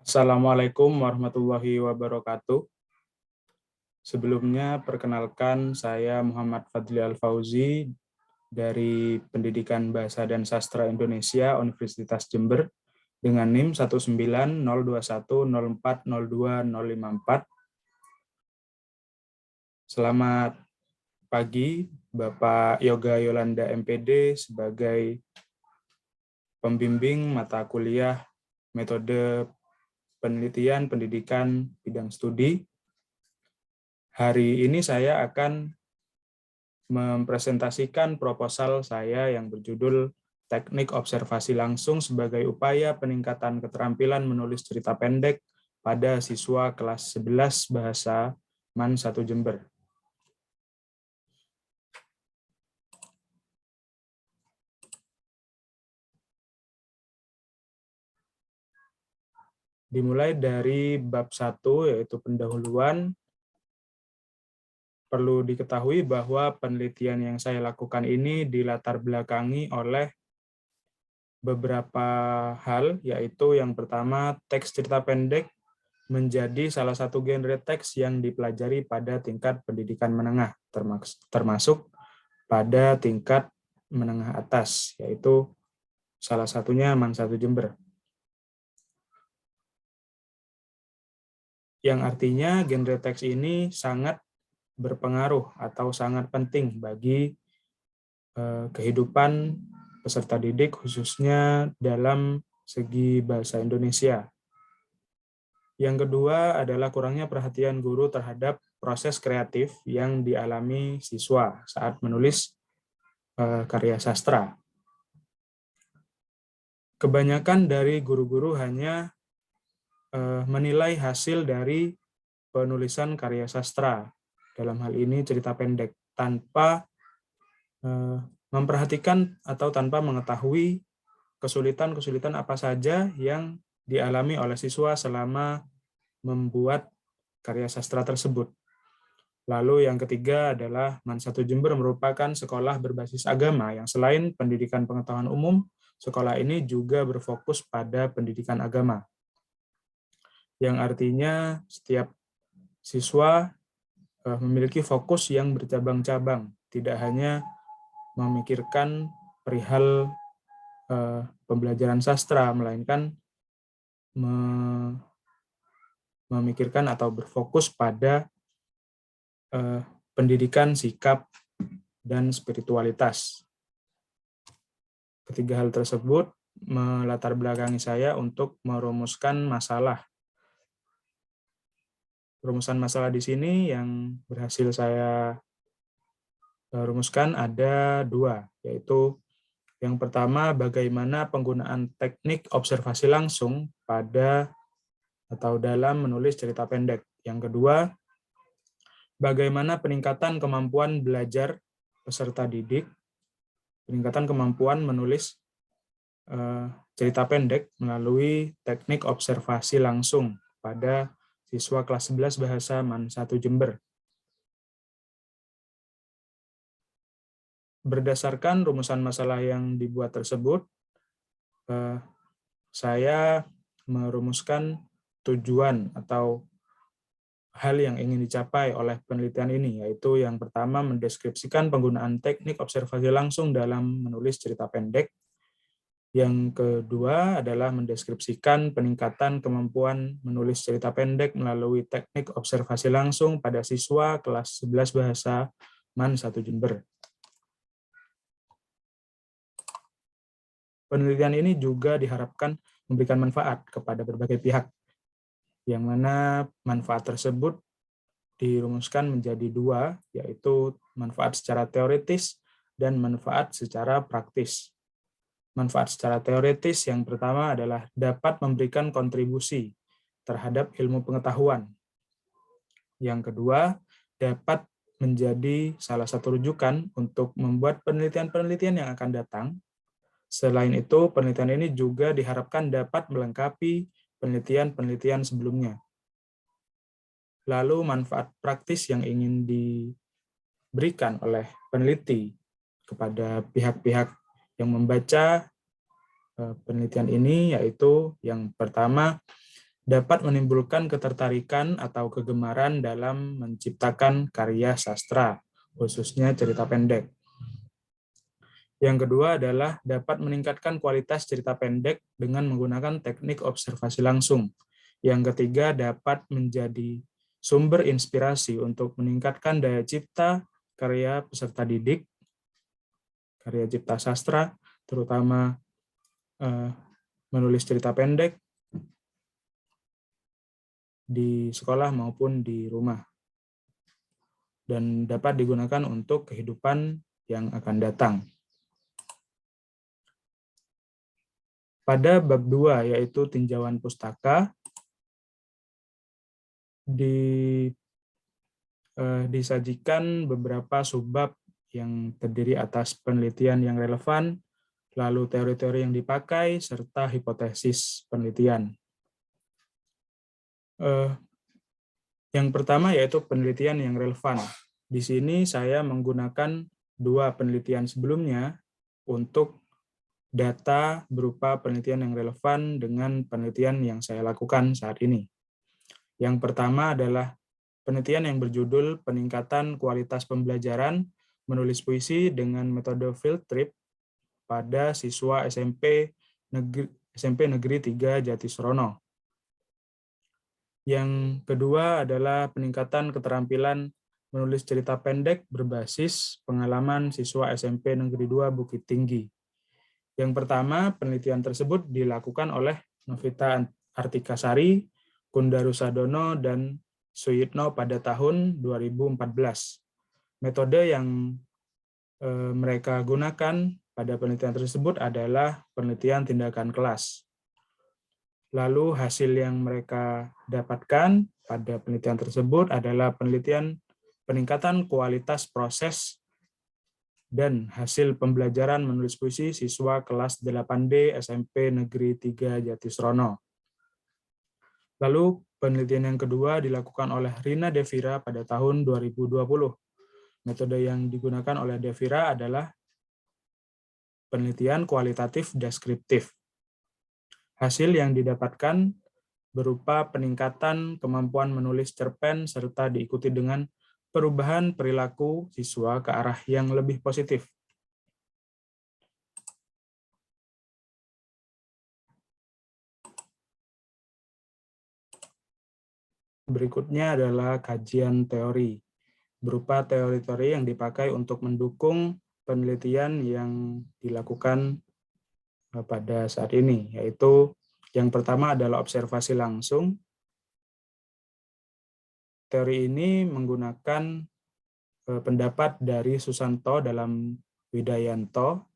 Assalamualaikum warahmatullahi wabarakatuh. Sebelumnya, perkenalkan saya Muhammad Fadli Al-Fauzi dari Pendidikan Bahasa dan Sastra Indonesia Universitas Jember dengan NIM 19021040254. Selamat pagi, Bapak Yoga Yolanda MPD sebagai pembimbing mata kuliah metode penelitian pendidikan bidang studi. Hari ini saya akan mempresentasikan proposal saya yang berjudul Teknik Observasi Langsung sebagai upaya peningkatan keterampilan menulis cerita pendek pada siswa kelas 11 Bahasa MAN 1 Jember. Dimulai dari bab 1, yaitu pendahuluan. Perlu diketahui bahwa penelitian yang saya lakukan ini dilatar belakangi oleh beberapa hal, yaitu yang pertama, teks cerita pendek menjadi salah satu genre teks yang dipelajari pada tingkat pendidikan menengah, termasuk pada tingkat menengah atas, yaitu salah satunya MAN 1 Jember. Yang artinya genre teks ini sangat berpengaruh atau sangat penting bagi kehidupan peserta didik, khususnya dalam segi bahasa Indonesia. Yang kedua adalah kurangnya perhatian guru terhadap proses kreatif yang dialami siswa saat menulis karya sastra. Kebanyakan dari guru-guru hanya menilai hasil dari penulisan karya sastra, dalam hal ini cerita pendek, tanpa memperhatikan atau tanpa mengetahui kesulitan-kesulitan apa saja yang dialami oleh siswa selama membuat karya sastra tersebut. Lalu yang ketiga adalah MAN 1 Jember merupakan sekolah berbasis agama yang selain pendidikan pengetahuan umum, sekolah ini juga berfokus pada pendidikan agama. Yang artinya setiap siswa memiliki fokus yang bercabang-cabang, tidak hanya memikirkan perihal pembelajaran sastra, melainkan memikirkan atau berfokus pada pendidikan sikap dan spiritualitas. Ketiga hal tersebut melatar belakangi saya untuk merumuskan masalah. Rumusan masalah di sini yang berhasil saya rumuskan ada dua, yaitu yang pertama, bagaimana penggunaan teknik observasi langsung pada atau dalam menulis cerita pendek. Yang kedua, bagaimana peningkatan kemampuan belajar peserta didik, peningkatan kemampuan menulis cerita pendek melalui teknik observasi langsung pada siswa kelas 11 Bahasa MAN 1 Jember. Berdasarkan rumusan masalah yang dibuat tersebut, saya merumuskan tujuan atau hal yang ingin dicapai oleh penelitian ini, yaitu yang pertama mendeskripsikan penggunaan teknik observasi langsung dalam menulis cerita pendek. Yang kedua adalah mendeskripsikan peningkatan kemampuan menulis cerita pendek melalui teknik observasi langsung pada siswa kelas 11 Bahasa MAN 1 Jember. Penelitian ini juga diharapkan memberikan manfaat kepada berbagai pihak, yang mana manfaat tersebut dirumuskan menjadi dua, yaitu manfaat secara teoritis dan manfaat secara praktis. Manfaat secara teoritis yang pertama adalah dapat memberikan kontribusi terhadap ilmu pengetahuan. Yang kedua, dapat menjadi salah satu rujukan untuk membuat penelitian-penelitian yang akan datang. Selain itu, penelitian ini juga diharapkan dapat melengkapi penelitian-penelitian sebelumnya. Lalu manfaat praktis yang ingin diberikan oleh peneliti kepada pihak-pihak yang membaca penelitian ini, yaitu yang pertama, dapat menimbulkan ketertarikan atau kegemaran dalam menciptakan karya sastra, khususnya cerita pendek. Yang kedua adalah dapat meningkatkan kualitas cerita pendek dengan menggunakan teknik observasi langsung. Yang ketiga dapat menjadi sumber inspirasi untuk meningkatkan daya cipta karya peserta didik, karya cipta sastra, terutama menulis cerita pendek di sekolah maupun di rumah. Dan dapat digunakan untuk kehidupan yang akan datang. Pada bab 2, yaitu tinjauan pustaka, disajikan beberapa subbab yang terdiri atas penelitian yang relevan, lalu teori-teori yang dipakai, serta hipotesis penelitian. Yang pertama yaitu penelitian yang relevan. Di sini saya menggunakan 2 penelitian sebelumnya untuk data berupa penelitian yang relevan dengan penelitian yang saya lakukan saat ini. Yang pertama adalah penelitian yang berjudul Peningkatan Kualitas Pembelajaran Menulis Puisi dengan Metode Field Trip pada siswa SMP Negeri 3 Jatisrono. Yang kedua adalah peningkatan keterampilan menulis cerita pendek berbasis pengalaman siswa SMP Negeri 2 Bukit Tinggi. Yang pertama, penelitian tersebut dilakukan oleh Novita Artikasari, Kundaru Sadono, dan Suyitno pada tahun 2014. Metode yang mereka gunakan pada penelitian tersebut adalah penelitian tindakan kelas. Lalu hasil yang mereka dapatkan pada penelitian tersebut adalah penelitian peningkatan kualitas proses dan hasil pembelajaran menulis puisi siswa kelas 8D SMP Negeri 3 Jatisrono. Lalu penelitian yang kedua dilakukan oleh Rina Devira pada tahun 2020. Metode yang digunakan oleh Devira adalah penelitian kualitatif deskriptif. Hasil yang didapatkan berupa peningkatan kemampuan menulis cerpen serta diikuti dengan perubahan perilaku siswa ke arah yang lebih positif. Berikutnya adalah kajian teori, berupa teori-teori yang dipakai untuk mendukung penelitian yang dilakukan pada saat ini, yaitu yang pertama adalah observasi langsung. Teori ini menggunakan pendapat dari Susanto dalam Widayanto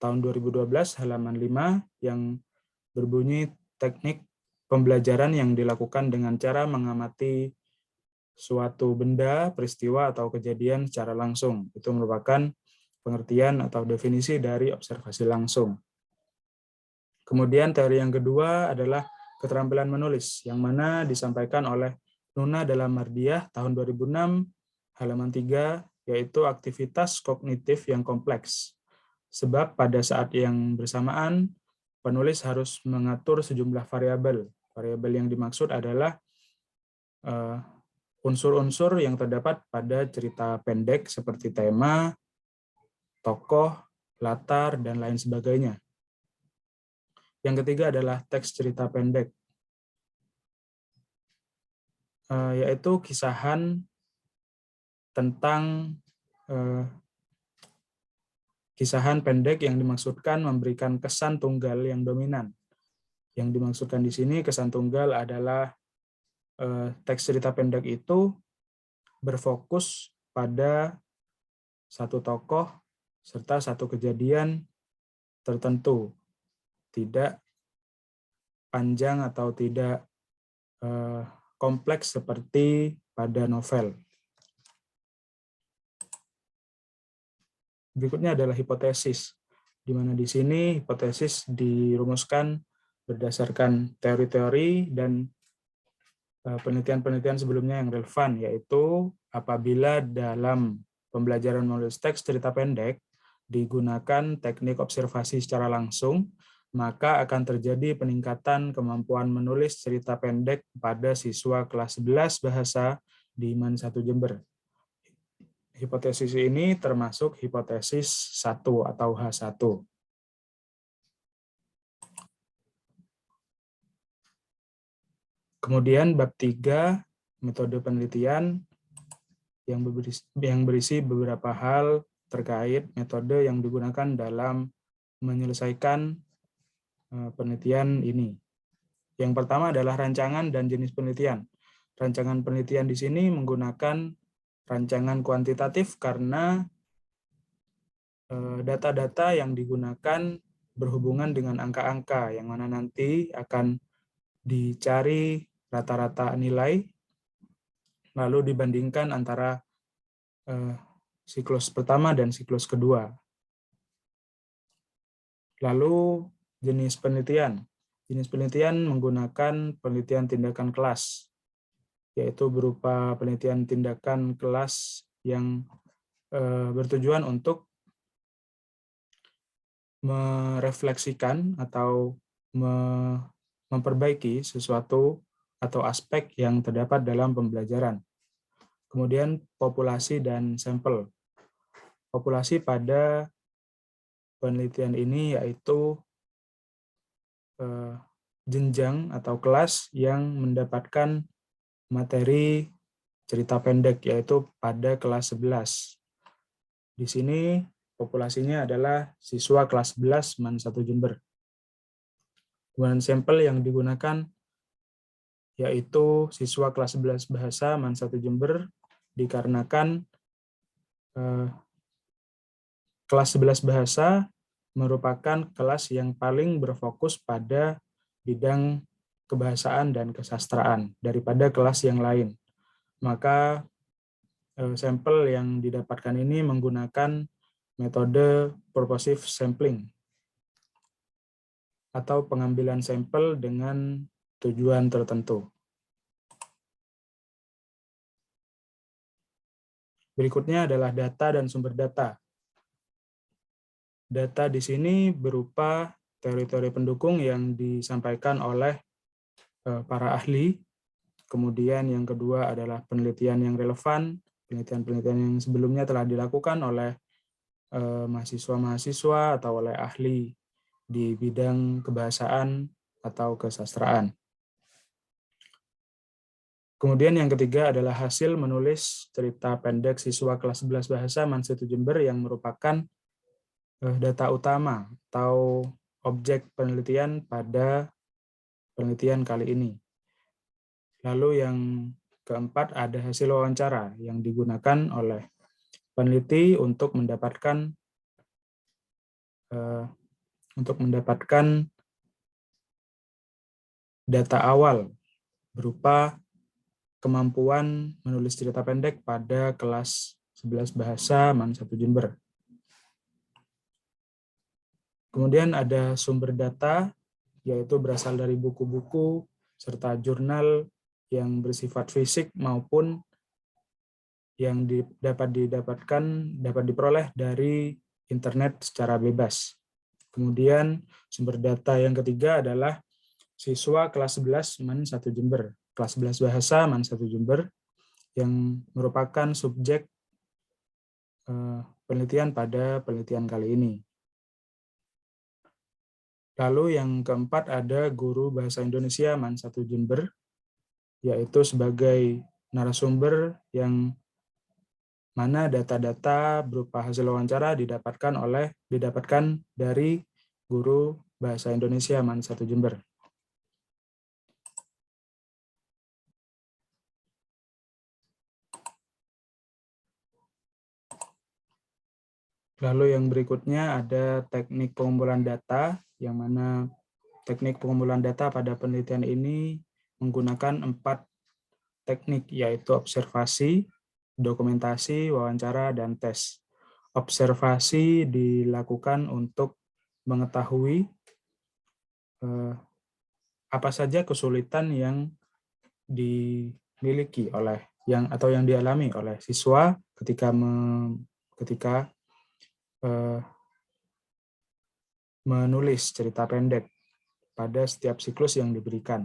tahun 2012 halaman 5 yang berbunyi teknik pembelajaran yang dilakukan dengan cara mengamati suatu benda, peristiwa, atau kejadian secara langsung. Itu merupakan pengertian atau definisi dari observasi langsung. Kemudian teori yang kedua adalah keterampilan menulis, yang mana disampaikan oleh Nuna dalam Mardiah tahun 2006, halaman 3, yaitu aktivitas kognitif yang kompleks. Sebab pada saat yang bersamaan, penulis harus mengatur sejumlah variabel. Variabel yang dimaksud adalah unsur-unsur yang terdapat pada cerita pendek seperti tema, tokoh, latar, dan lain sebagainya. Yang ketiga adalah teks cerita pendek, yaitu kisahan tentang kisahan pendek yang dimaksudkan memberikan kesan tunggal yang dominan. Yang dimaksudkan di sini kesan tunggal adalah teks cerita pendek itu berfokus pada satu tokoh serta satu kejadian tertentu, tidak panjang atau tidak kompleks seperti pada novel. Berikutnya adalah hipotesis, di mana di sini hipotesis dirumuskan berdasarkan teori-teori dan penelitian-penelitian sebelumnya yang relevan, yaitu apabila dalam pembelajaran menulis teks cerita pendek digunakan teknik observasi secara langsung, maka akan terjadi peningkatan kemampuan menulis cerita pendek pada siswa kelas 11 bahasa di MAN 1 Jember. Hipotesis ini termasuk hipotesis 1 atau H1. Kemudian bab 3, metode penelitian yang berisi beberapa hal terkait metode yang digunakan dalam menyelesaikan penelitian ini. Yang pertama adalah rancangan dan jenis penelitian. Rancangan penelitian di sini menggunakan rancangan kuantitatif karena data-data yang digunakan berhubungan dengan angka-angka, yang mana nanti akan dicari rata-rata nilai, lalu dibandingkan antara siklus pertama dan siklus kedua. Lalu jenis penelitian. Jenis penelitian menggunakan penelitian tindakan kelas, yaitu berupa penelitian tindakan kelas yang bertujuan untuk merefleksikan atau memperbaiki sesuatu atau aspek yang terdapat dalam pembelajaran. Kemudian populasi dan sampel. Populasi pada penelitian ini yaitu jenjang atau kelas yang mendapatkan materi cerita pendek, yaitu pada kelas 11. Di sini populasinya adalah siswa kelas 11 MAN 1 Jember. Kemudian sampel yang digunakan yaitu siswa kelas 11 bahasa MAN 1 Jember, dikarenakan kelas 11 bahasa merupakan kelas yang paling berfokus pada bidang kebahasaan dan kesastraan daripada kelas yang lain. Maka sampel yang didapatkan ini menggunakan metode purposive sampling atau pengambilan sampel dengan tujuan tertentu. Berikutnya adalah data dan sumber data. Data di sini berupa teori-teori pendukung yang disampaikan oleh para ahli. Kemudian yang kedua adalah penelitian yang relevan, penelitian-penelitian yang sebelumnya telah dilakukan oleh mahasiswa-mahasiswa atau oleh ahli di bidang kebahasaan atau kesastraan. Kemudian yang ketiga adalah hasil menulis cerita pendek siswa kelas 11 bahasa MAN 1 Jember yang merupakan data utama atau objek penelitian pada penelitian kali ini. Lalu yang keempat ada hasil wawancara yang digunakan oleh peneliti untuk mendapatkan data awal berupa kemampuan menulis cerita pendek pada kelas 11 bahasa MAN 1 Jember. Kemudian ada sumber data, yaitu berasal dari buku-buku serta jurnal yang bersifat fisik maupun yang dapat diperoleh dari internet secara bebas. Kemudian sumber data yang ketiga adalah siswa kelas 11 MAN 1 Jember, kelas 11 bahasa MAN 1 Jember, yang merupakan subjek penelitian pada penelitian kali ini. Lalu yang keempat ada guru bahasa Indonesia MAN 1 Jember, yaitu sebagai narasumber yang mana data-data berupa hasil wawancara didapatkan dari guru bahasa Indonesia MAN 1 Jember. Lalu yang berikutnya ada teknik pengumpulan data, yang mana teknik pengumpulan data pada penelitian ini menggunakan 4 teknik, yaitu observasi, dokumentasi, wawancara, dan tes. Observasi dilakukan untuk mengetahui apa saja kesulitan yang dimiliki yang dialami oleh siswa ketika menulis cerita pendek pada setiap siklus yang diberikan.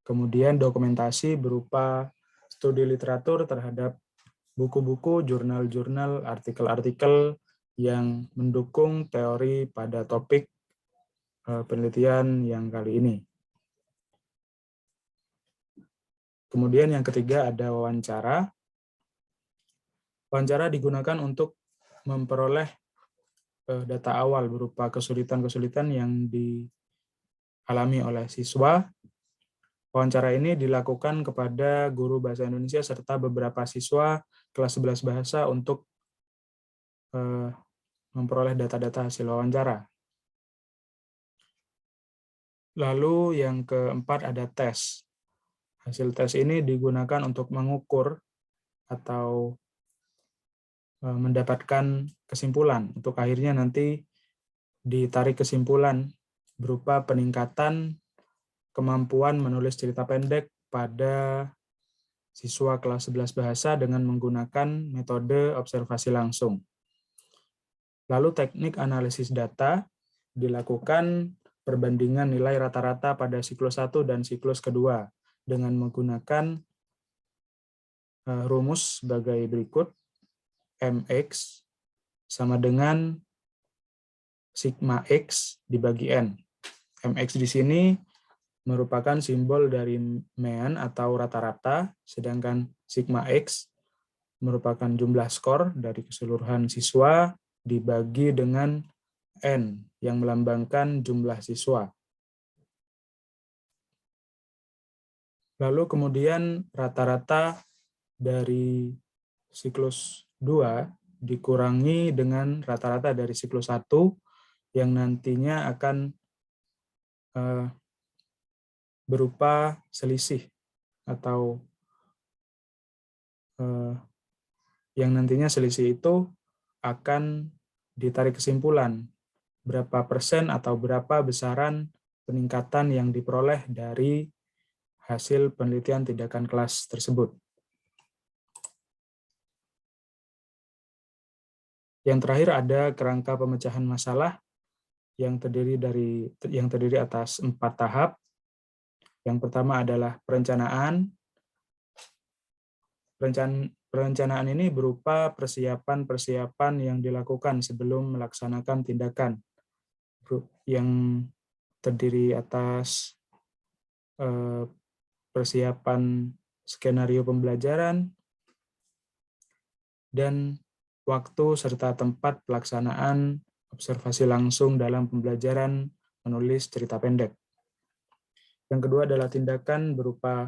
Kemudian dokumentasi berupa studi literatur terhadap buku-buku, jurnal-jurnal, artikel-artikel yang mendukung teori pada topik penelitian yang kali ini. Kemudian yang ketiga ada wawancara. Wawancara digunakan untuk memperoleh data awal berupa kesulitan-kesulitan yang dialami oleh siswa. Wawancara ini dilakukan kepada guru bahasa Indonesia serta beberapa siswa kelas 11 bahasa untuk memperoleh data-data hasil wawancara. Lalu yang keempat ada tes. Hasil tes ini digunakan untuk mengukur atau mendapatkan kesimpulan. Untuk akhirnya nanti ditarik kesimpulan berupa peningkatan kemampuan menulis cerita pendek pada siswa kelas 11 bahasa dengan menggunakan metode observasi langsung. Lalu teknik analisis data dilakukan perbandingan nilai rata-rata pada siklus 1 dan siklus kedua dengan menggunakan rumus sebagai berikut. MX sama dengan sigma X dibagi N. MX di sini merupakan simbol dari mean atau rata-rata, sedangkan sigma X merupakan jumlah skor dari keseluruhan siswa dibagi dengan N yang melambangkan jumlah siswa. Lalu kemudian rata-rata dari siklus 2 dikurangi dengan rata-rata dari siklus 1 yang nantinya akan berupa selisih atau yang nantinya selisih itu akan ditarik kesimpulan berapa persen atau berapa besaran peningkatan yang diperoleh dari hasil penelitian tindakan kelas tersebut. Yang terakhir ada kerangka pemecahan masalah yang terdiri atas 4 tahap. Yang pertama adalah perencanaan. Perencanaan ini berupa persiapan-persiapan yang dilakukan sebelum melaksanakan tindakan, yang terdiri atas persiapan skenario pembelajaran dan waktu serta tempat pelaksanaan observasi langsung dalam pembelajaran menulis cerita pendek. Yang kedua adalah tindakan berupa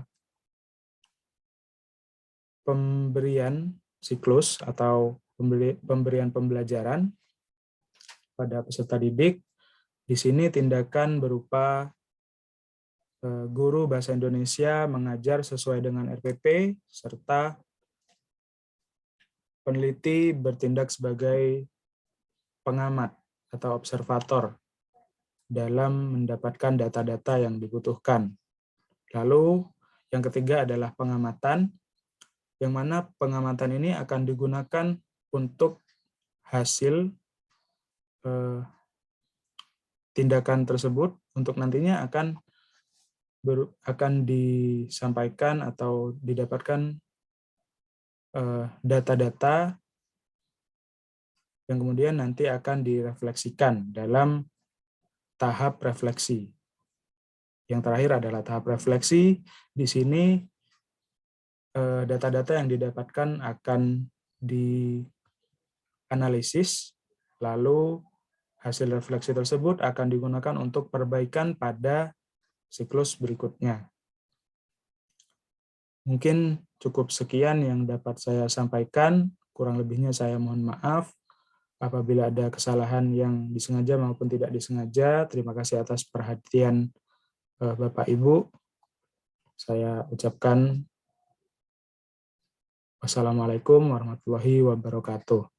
pemberian siklus atau pemberian pembelajaran pada peserta didik. Di sini tindakan berupa guru bahasa Indonesia mengajar sesuai dengan RPP, serta peneliti bertindak sebagai pengamat atau observator dalam mendapatkan data-data yang dibutuhkan. Lalu yang ketiga adalah pengamatan, yang mana pengamatan ini akan digunakan untuk hasil tindakan tersebut untuk nantinya akan disampaikan atau didapatkan data-data yang kemudian nanti akan direfleksikan dalam tahap refleksi. Yang terakhir adalah tahap refleksi. Di sini data-data yang didapatkan akan dianalisis, lalu hasil refleksi tersebut akan digunakan untuk perbaikan pada siklus berikutnya. Mungkin cukup sekian yang dapat saya sampaikan, kurang lebihnya saya mohon maaf. Apabila ada kesalahan yang disengaja maupun tidak disengaja, terima kasih atas perhatian Bapak Ibu. Saya ucapkan wassalamualaikum warahmatullahi wabarakatuh.